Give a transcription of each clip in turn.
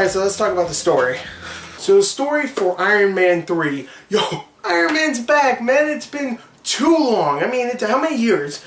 Alright, so let's talk about the story. So the story for Iron Man 3. Yo, Iron Man's back, man. It's been too long. I mean, how many years?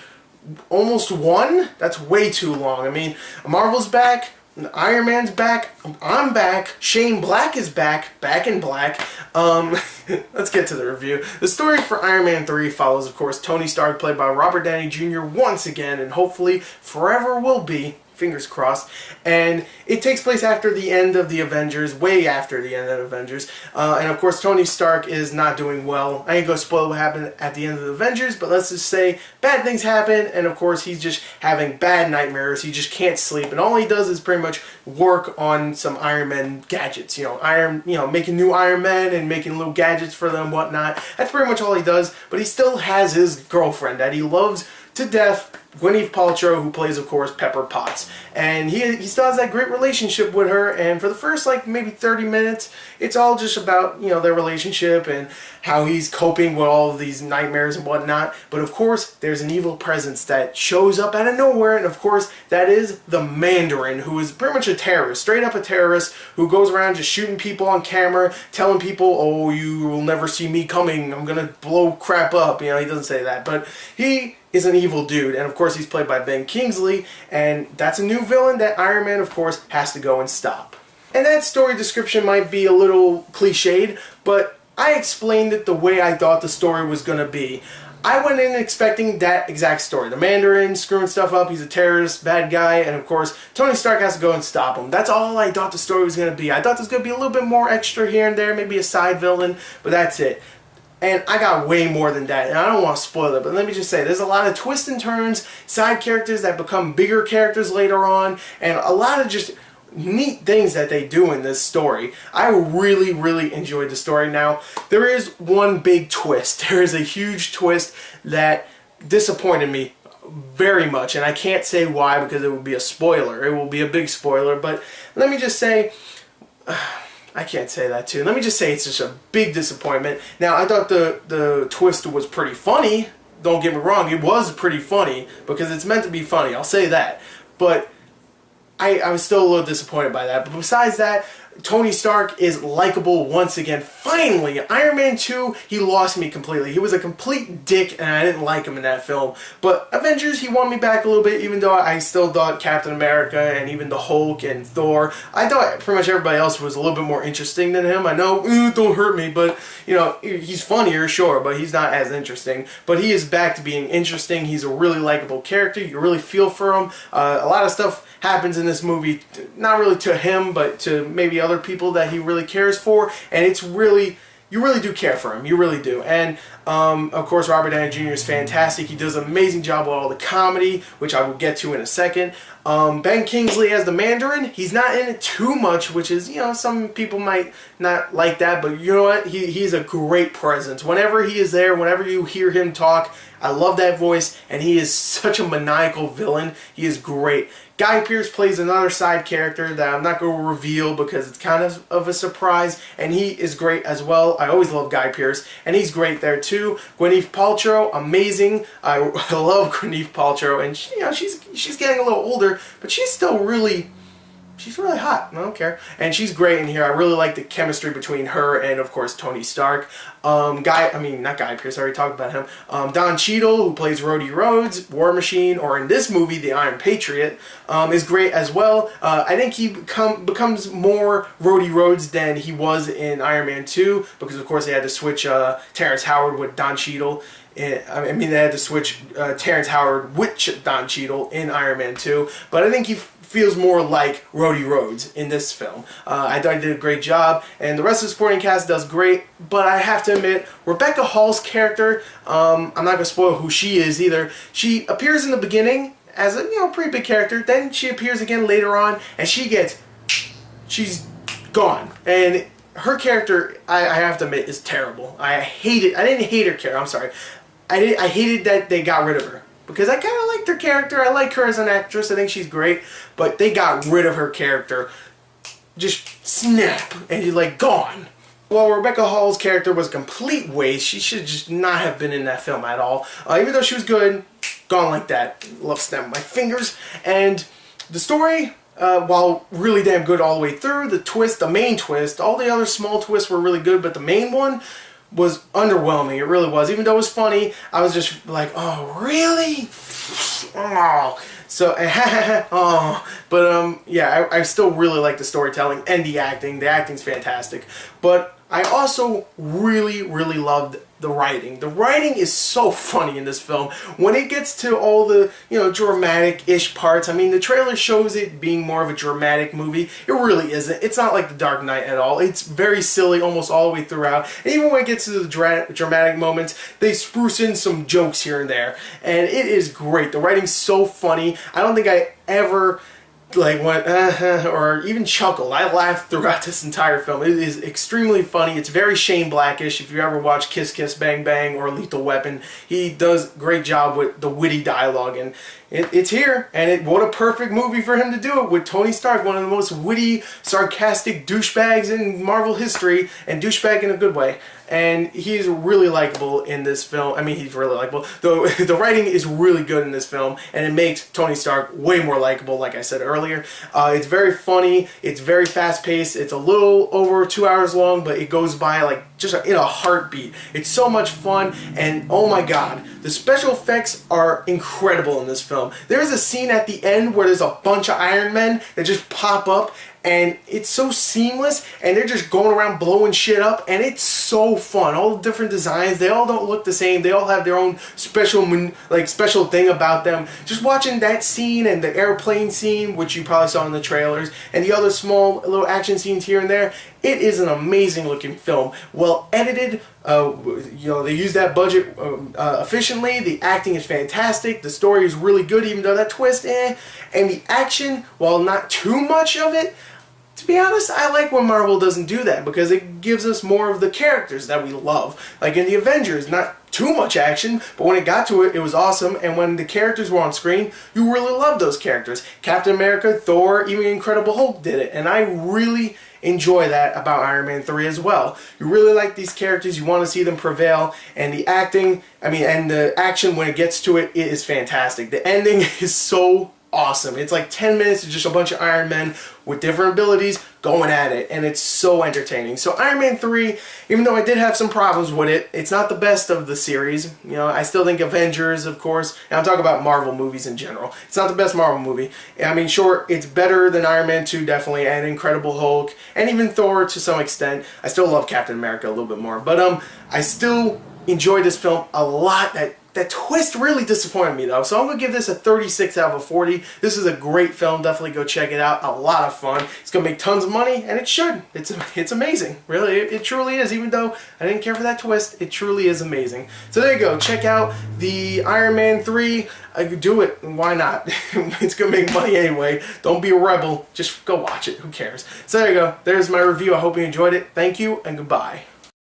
Almost one? That's way too long. I mean, Marvel's back. Iron Man's back. I'm back. Shane Black is back. Back in black. Let's get to the review. The story for Iron Man 3 follows, of course, Tony Stark, played by Robert Downey Jr. once again, and hopefully forever will be. Fingers crossed. And it takes place after the end of the Avengers, way after the end of the Avengers. And of course, Tony Stark is not doing well. I ain't gonna spoil what happened at the end of the Avengers, but let's just say bad things happen, and of course, he's just having bad nightmares. He just can't sleep, and all he does is pretty much work on some Iron Man gadgets. Making new Iron Men and making little gadgets for them, whatnot. That's pretty much all he does. But he still has his girlfriend that he loves to death, Gwyneth Paltrow, who plays, of course, Pepper Potts. And he still has that great relationship with her, and for the first, maybe 30 minutes, it's all just about, their relationship and how he's coping with all of these nightmares and whatnot. But, of course, there's an evil presence that shows up out of nowhere, and, of course, that is the Mandarin, who is pretty much a terrorist, straight up a terrorist, who goes around just shooting people on camera, telling people, oh, you will never see me coming, I'm gonna blow crap up. He doesn't say that, but he is an evil dude, and of course he's played by Ben Kingsley, and that's a new villain that Iron Man, of course, has to go and stop. And that story description might be a little cliched, but I explained it the way I thought the story was going to be. I went in expecting that exact story. The Mandarin screwing stuff up, he's a terrorist, bad guy, and of course, Tony Stark has to go and stop him. That's all I thought the story was going to be. I thought there was going to be a little bit more extra here and there, maybe a side villain, but that's it. And I got way more than that, and I don't want to spoil it, but let me just say, there's a lot of twists and turns, side characters that become bigger characters later on, and a lot of just neat things that they do in this story. I really, really enjoyed the story. Now, there is one big twist. There is a huge twist that disappointed me very much, and I can't say why because it would be a spoiler. It will be a big spoiler, but let me just say... I can't say that too. Let me just say it's just a big disappointment. Now, I thought the twist was pretty funny. Don't get me wrong, it was pretty funny because it's meant to be funny. I'll say that. But I was still a little disappointed by that. But besides that, Tony Stark is likable once again. Finally, Iron Man 2, he lost me completely. He was a complete dick, and I didn't like him in that film. But Avengers, he won me back a little bit, even though I still thought Captain America and even the Hulk and Thor, I thought pretty much everybody else was a little bit more interesting than him. I know, don't hurt me, but, he's funnier, sure, but he's not as interesting. But he is back to being interesting. He's a really likable character. You really feel for him. A lot of stuff happens in this movie, not really to him, but to maybe other people that he really cares for, and it's really, you really do care for him, you really do. And of course, Robert Downey Jr. is fantastic. He does an amazing job with all the comedy, which I will get to in a second. Ben Kingsley as the Mandarin, he's not in it too much, which is, some people might not like that, but you know what? He's a great presence. Whenever he is there, whenever you hear him talk, I love that voice, and he is such a maniacal villain. He is great. Guy Pearce plays another side character that I'm not going to reveal because it's kind of a surprise, and he is great as well. I always love Guy Pearce, and he's great there too. Gwyneth Paltrow, amazing. I love Gwyneth Paltrow, and she's getting a little older, but she's still really... She's really hot. I don't care. And she's great in here. I really like the chemistry between her and, of course, Tony Stark. Not Guy Pearce, I already talked about him. Don Cheadle, who plays Rhodey Rhodes, War Machine, or in this movie, the Iron Patriot, is great as well. I think he becomes more Rhodey Rhodes than he was in Iron Man 2, because, of course, they had to switch Terrence Howard with Don Cheadle. They had to switch Terrence Howard with Don Cheadle in Iron Man 2, but I think he feels more like Rhodey Rhodes in this film. I thought he did a great job, and the rest of the supporting cast does great, but I have to admit, Rebecca Hall's character, I'm not going to spoil who she is either. She appears in the beginning as a pretty big character, then she appears again later on, and she's gone. And her character, I have to admit, is terrible. I hate it. I didn't hate her character, I'm sorry. I hated that they got rid of her. Because I kind of liked her character. I like her as an actress. I think she's great. But they got rid of her character. Just snap. And she's gone. Well, Rebecca Hall's character was a complete waste. She should just not have been in that film at all. Even though she was good, gone like that. Love snap my fingers. And the story, while really damn good all the way through. The twist, the main twist, all the other small twists were really good, but the main one was underwhelming. It really was. Even though it was funny, I was just like, oh, really? Oh. So, oh. But, yeah, I still really like the storytelling and the acting. The acting's fantastic. But I also really, really loved the writing. The writing is so funny in this film. When it gets to all the, dramatic-ish parts, I mean, the trailer shows it being more of a dramatic movie. It really isn't. It's not like The Dark Knight at all. It's very silly almost all the way throughout. And even when it gets to the dramatic moments, they spruce in some jokes here and there. And it is great. The writing's so funny. I don't think I ever went or even chuckled. I laughed throughout this entire film. It is extremely funny. It's very Shane Blackish. If you ever watch Kiss Kiss Bang Bang or Lethal Weapon, he does a great job with the witty dialogue, and it's here. And what a perfect movie for him to do it with. Tony Stark, one of the most witty, sarcastic douchebags in Marvel history, and douchebag in a good way. And he's really likable in this film. I mean, he's really likable. The writing is really good in this film, and it makes Tony Stark way more likable, like I said earlier. It's very funny. It's very fast-paced. It's a little over 2 hours long, but it goes by like just in a heartbeat. It's so much fun, and oh my god, the special effects are incredible in this film. There's a scene at the end where there's a bunch of Iron Men that just pop up, and it's so seamless, and they're just going around blowing shit up, and it's so fun. All the different designs, they all don't look the same. They all have their own special thing about them. Just watching that scene and the airplane scene, which you probably saw in the trailers, and the other small little action scenes here and there, it is an amazing looking film. Well edited, they use that budget efficiently. The acting is fantastic. The story is really good, even though that twist, and the action, while not too much of it, to be honest, I like when Marvel doesn't do that, because it gives us more of the characters that we love. Like in the Avengers, not too much action, but when it got to it, it was awesome, and when the characters were on screen, you really loved those characters. Captain America, Thor, even Incredible Hulk did it, and I really enjoy that about Iron Man 3 as well. You really like these characters, you want to see them prevail, and the acting, and the action when it gets to it, it is fantastic. The ending is so awesome. It's like 10 minutes of just a bunch of Iron Men with different abilities going at it, and it's so entertaining. So Iron Man 3, even though I did have some problems with it, it's not the best of the series. I still think Avengers, of course, and I'm talking about Marvel movies in general. It's not the best Marvel movie. I mean, sure, it's better than Iron Man 2, definitely, and Incredible Hulk, and even Thor to some extent. I still love Captain America a little bit more, but I still enjoy this film a lot. That twist really disappointed me, though, so I'm going to give this a 36 out of 40. This is a great film. Definitely go check it out. A lot of fun. It's going to make tons of money, and it should. It's amazing. Really, it truly is. Even though I didn't care for that twist, it truly is amazing. So there you go. Check out the Iron Man 3. Do it. Why not? It's going to make money anyway. Don't be a rebel. Just go watch it. Who cares? So there you go. There's my review. I hope you enjoyed it. Thank you, and goodbye.